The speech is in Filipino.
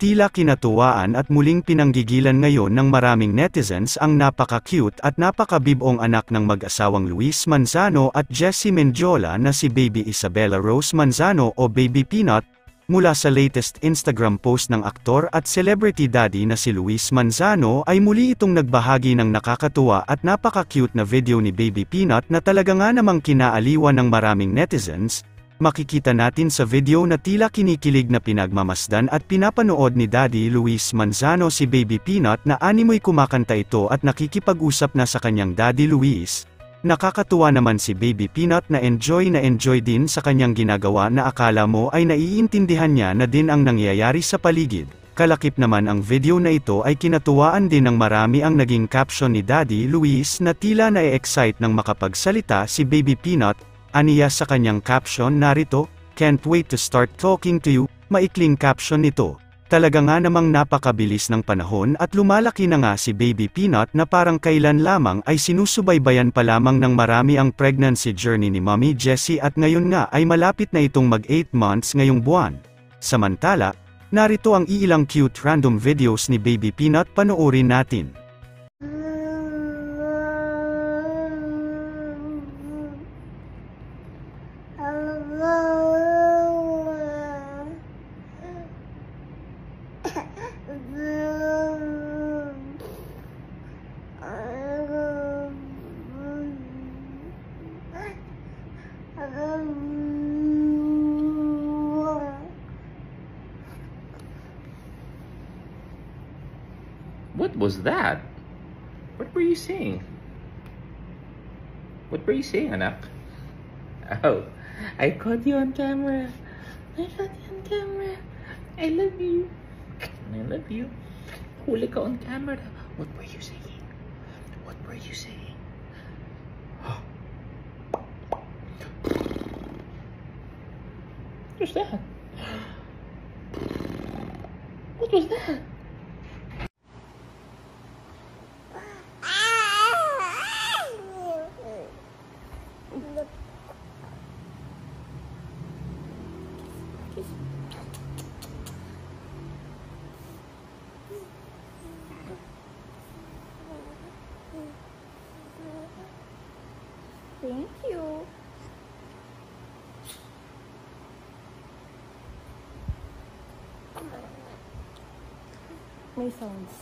tila kinatuwaan at muling pinanggigilan ngayon ng maraming netizens ang napaka-cute at napaka-bibong anak ng mag-asawang Luis Manzano at Jessie Mendiola na si Baby Isabella Rose Manzano o Baby Peanut. Mula sa latest Instagram post ng aktor at celebrity daddy na si Luis Manzano ay muli itong nagbahagi ng nakakatuwa at napaka-cute na video ni Baby Peanut na talaga nga namang kinaaliwan ng maraming netizens. Makikita natin sa video na tila kinikilig na pinagmamasdan at pinapanood ni Daddy Luis Manzano si Baby Peanut na animoy kumakanta ito at nakikipag-usap na sa kanyang Daddy Luis. Nakakatuwa naman si Baby Peanut na enjoy din sa kanyang ginagawa na akala mo ay naiintindihan niya na din ang nangyayari sa paligid. Kalakip naman ang video na ito ay kinatuwaan din ng marami ang naging caption ni Daddy Luis na tila na-excite nang makapagsalita si Baby Peanut. Aniya sa kanyang caption narito, "Can't wait to start talking to you." Maikling caption nito. Talaga nga namang napakabilis ng panahon at lumalaki na nga si Baby Peanut na parang kailan lamang ay sinusubaybayan pa lamang ng marami ang pregnancy journey ni Mommy Jessie at ngayon nga ay malapit na itong mag 8 months ngayong buwan. Samantala, narito ang iilang cute random videos ni Baby Peanut, panoorin natin. What was that? What were you saying? What were you saying, anak? Oh, I caught you on camera. I caught you on camera. I love you. I love you. Huli ka on camera. What were you saying? What were you saying? What was that? What was that? Thank you. May sounds.